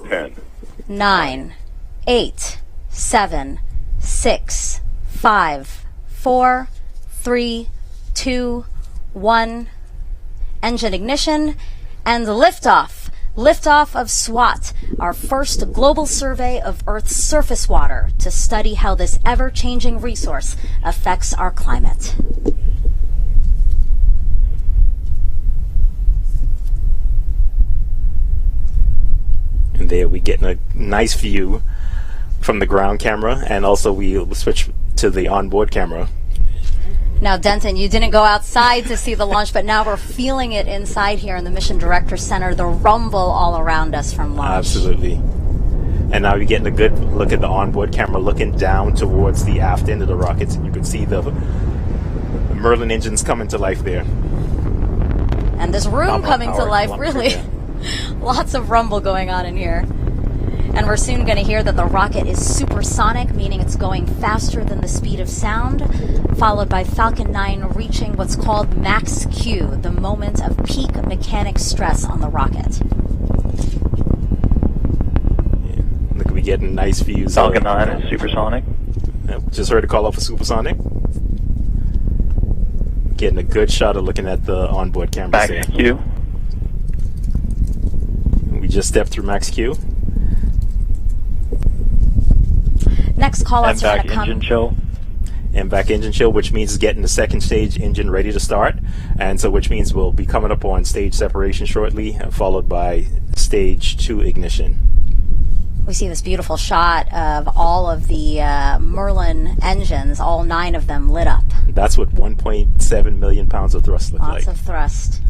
10, 9, 8, 7, 6, 5, 4, 3, 2, 1. Engine ignition and liftoff. Liftoff of SWOT, our first global survey of Earth's surface water to study how this ever-changing resource affects our climate. And there we get a nice view from the ground camera, and also we switch to the onboard camera. Now, Denton, you didn't go outside to see the launch, but now we're feeling it inside here in the Mission Director Center, the rumble all around us from launch. Absolutely. And now you're getting a good look at the onboard camera looking down towards the aft end of the rockets, and you can see the Merlin engines coming to life there. And this room coming to life, really. Lots of rumble going on in here. And we're soon going to hear that the rocket is supersonic, meaning it's going faster than the speed of sound, followed by Falcon 9 reaching what's called max Q, the moment of peak mechanic stress on the rocket. Yeah. Look, we getting nice views. Falcon 9 is supersonic. Just heard a call out for supersonic. Getting a good shot of looking at the onboard cameras Max there. Q. We just stepped through max Q. Next call-outs are going to come. Engine chill. And back engine chill, which means getting the second stage engine ready to start, and so which means we'll be coming up on stage separation shortly, followed by stage 2 ignition. We see this beautiful shot of all of the Merlin engines, all 9 of them lit up. That's what 1.7 million pounds of thrust look like. Lots of thrust.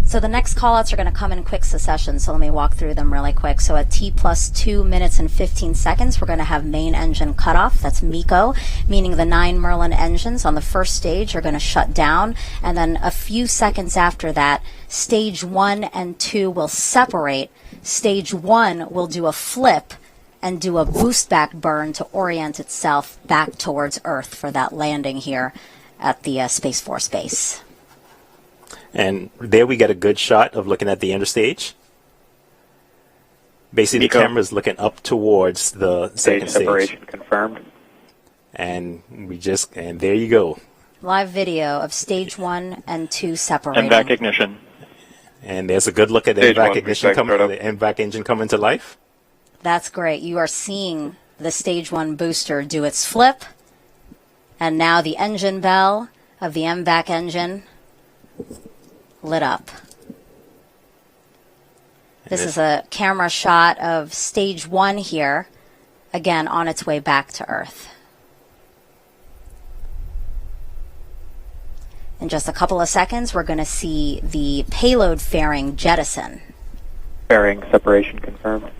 So the next callouts are going to come in quick succession, so let me walk through them really quick. So at T plus 2 minutes and 15 seconds, we're going to have main engine cutoff. That's MECO, meaning the 9 Merlin engines on the first stage are going to shut down. And then a few seconds after that, stage 1 and 2 will separate. Stage 1 will do a flip and do a boost back burn to orient itself back towards Earth for that landing here at the Space Force Base. And there we get a good shot of looking at the interstage. Basically, MECO. the camera's looking up towards the second stage. Separation confirmed. And there you go. Live video of stage 1 and 2 separating. MVAC ignition. And there's a good look at the Stage MVAC one, ignition start up. the MVAC engine coming to life. That's great. You are seeing the stage 1 booster do its flip. And now the engine bell of the MVAC engine lit up. This is a camera shot of stage 1 here, again on its way back to Earth. In just a couple of seconds, we're going to see the payload fairing jettison. Fairing separation confirmed.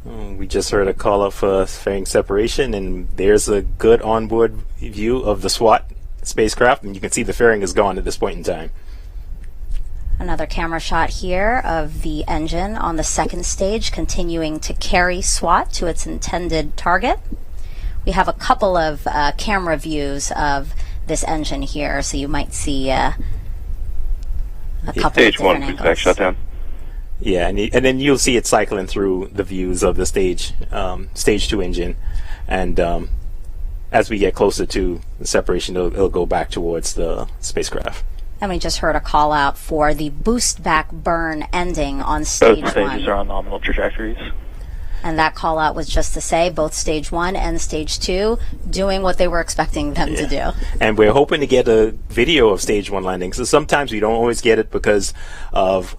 We just heard a call up for fairing separation, and there's a good onboard view of the SWOT spacecraft, and you can see the fairing is gone at this point in time. Another camera shot here of the engine on the second stage continuing to carry SWOT to its intended target. We have a couple of camera views of this engine here, so you might see a couple of Stage different 1 angles. back shutdown. Yeah, and then you'll see it cycling through the views of the stage 2 engine, and as we get closer to the separation, it'll go back towards the spacecraft. And we just heard a call out for the boost back burn ending on Both stage 1. stages are on nominal trajectories. And that call out was just to say both stage 1 and stage 2 doing what they were expecting them to do. And we're hoping to get a video of stage 1 landing. So sometimes we don't always get it because of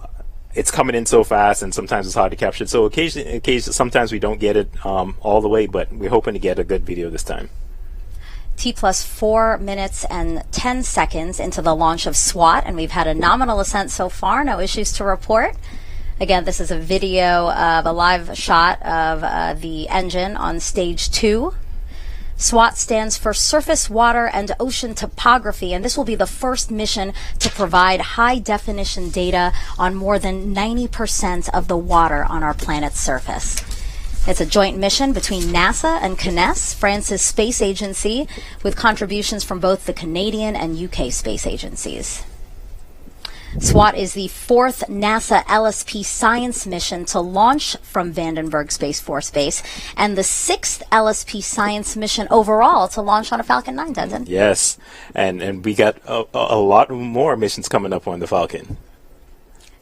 it's coming in so fast, and sometimes it's hard to capture it. So occasionally sometimes we don't get it all the way, but we're hoping to get a good video this time. T plus 4 minutes and 10 seconds into the launch of SWOT, and we've had a nominal ascent so far, no issues to report. Again, this is a video of a live shot of the engine on stage 2. SWOT stands for Surface, Water, and Ocean Topography, and this will be the first mission to provide high-definition data on more than 90% of the water on our planet's surface. It's a joint mission between NASA and CNES, France's space agency, with contributions from both the Canadian and UK space agencies. SWOT is the fourth NASA LSP science mission to launch from Vandenberg Space Force Base, and the sixth LSP science mission overall to launch on a Falcon 9, Denton. Yes, and we got a lot more missions coming up on the Falcon.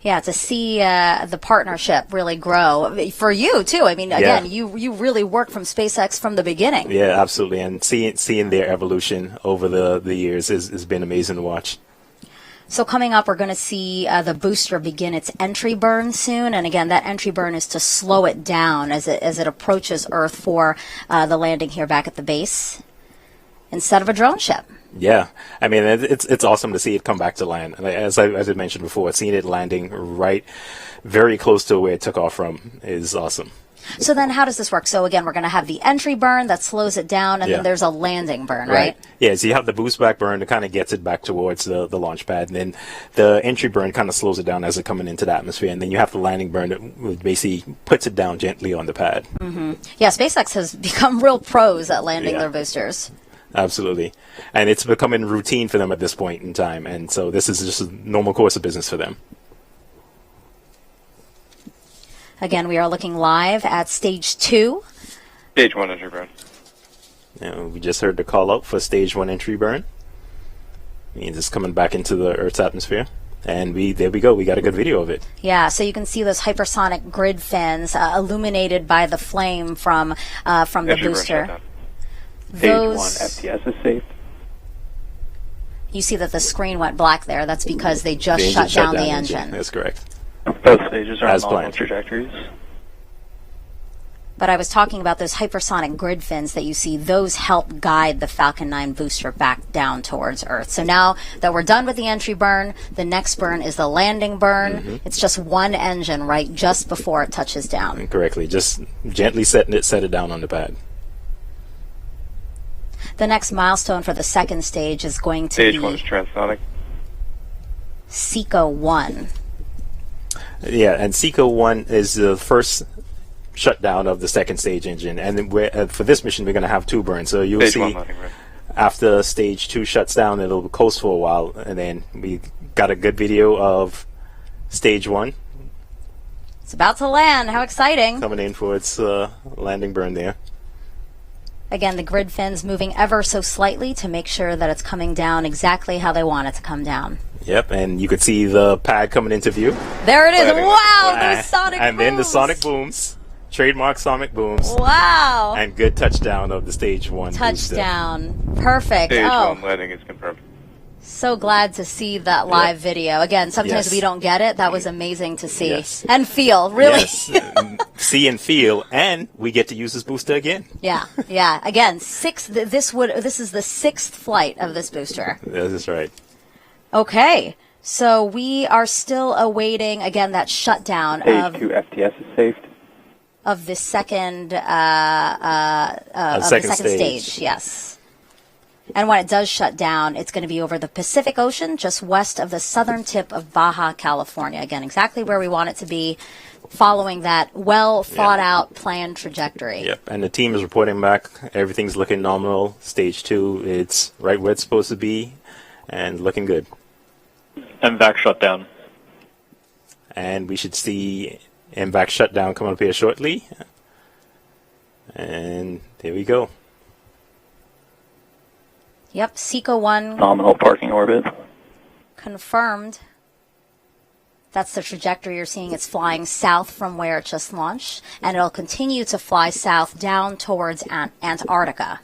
Yeah, to see the partnership really grow for you too. I mean, again, Yeah. you really worked from SpaceX from the beginning. Yeah, absolutely, and seeing their evolution over the years has been amazing to watch. So coming up, we're going to see the booster begin its entry burn soon, and again, that entry burn is to slow it down as it approaches Earth for the landing here back at the base instead of a drone ship. Yeah, I mean, it's awesome to see it come back to land. As I mentioned before, seeing it landing right very close to where it took off from is awesome. So then how does this work? So again, we're going to have the entry burn that slows it down, and Yeah. then there's a landing burn, right? Yeah, so you have the boost back burn that kind of gets it back towards the launch pad, and then the entry burn kind of slows it down as it's coming into the atmosphere, and then you have the landing burn that basically puts it down gently on the pad. Mm-hmm. Yeah, SpaceX has become real pros at landing Yeah. their boosters. Absolutely. And it's becoming routine for them at this point in time, and so this is just a normal course of business for them. Again, we are looking live at stage 2. Stage 1 entry burn. We just heard the call out for stage 1 entry burn. Means it's coming back into the Earth's atmosphere. And there we go. We got a good video of it. Yeah, so you can see those hypersonic grid fins illuminated by the flame from the Entry burn booster. shutdown. Stage 1 Those, FTS is safe. you see that the screen went black there. That's because they just The shut down the the engine. That's correct. Both stages are on As nominal planned. trajectories. But I was talking about those hypersonic grid fins that you see. Those help guide the Falcon 9 booster back down towards Earth. So now that we're done with the entry burn, the next burn is the landing burn. Mm-hmm. It's just one engine, right, just before it touches down. Correctly. Just gently set it down on the pad. The next milestone for the second stage is going to Stage 1 is be transonic. SECO 1. Yeah, and SECO 1 is the first shutdown of the second stage engine. And then for this mission, we're going to have 2 burns. So you'll Stage see 1 landing burn. after stage 2 shuts down, it'll coast for a while. And then we got a good video of stage 1 It's about to land. How exciting. coming in for its landing burn there. Again, the grid fins moving ever so slightly to make sure that it's coming down exactly how they want it to come down. Yep, and you could see the pad coming into view. There it is. Landing. Wow, those sonic And booms. then the sonic booms, trademark sonic booms, Wow. and good touchdown of the stage 1 booster. Touchdown. Perfect. Stage Oh, 1 landing is confirmed. so glad to see that live video. Again, sometimes Yes. we don't get it. That was amazing to see. Yes. And feel, really. Yes, see and feel, and we get to use this booster again. Yeah, yeah. Again, this is the 6th flight of this booster. That is right. Okay. So we are still awaiting, again, that shutdown Stage 2 FTS is saved. of the second Second stage. Yes. And when it does shut down, it's going to be over the Pacific Ocean, just west of the southern tip of Baja California. Again, exactly where we want it to be, following that well thought out planned trajectory. Yep, and the team is reporting back. Everything's looking nominal. Stage 2, it's right where it's supposed to be, and looking good. MVAC shutdown. And we should see MVAC shutdown coming up here shortly. And there we go. Yep, SECO 1 Nominal parking orbit. confirmed. That's the trajectory you're seeing. It's flying south from where it just launched, and it'll continue to fly south down towards Antarctica.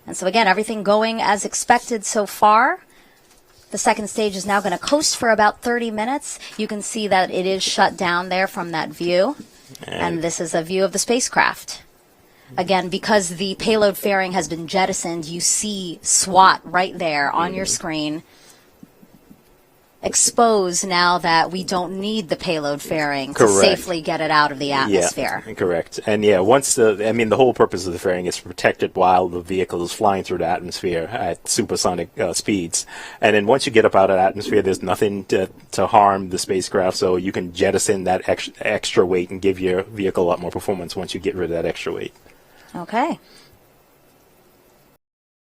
And so again, everything going as expected so far. The second stage is now going to coast for about 30 minutes. You can see that it is shut down there from that view. And this is a view of the spacecraft. Again, because the payload fairing has been jettisoned, you see SWOT right there on your screen. Exposed now that we don't need the payload fairing to Correct. safely get it out of the atmosphere. Yeah, correct. And yeah, the whole purpose of the fairing is to protect it while the vehicle is flying through the atmosphere at supersonic speeds. And then once you get up out of the atmosphere, there's nothing to harm the spacecraft, so you can jettison that extra weight and give your vehicle a lot more performance once you get rid of that extra weight. Okay.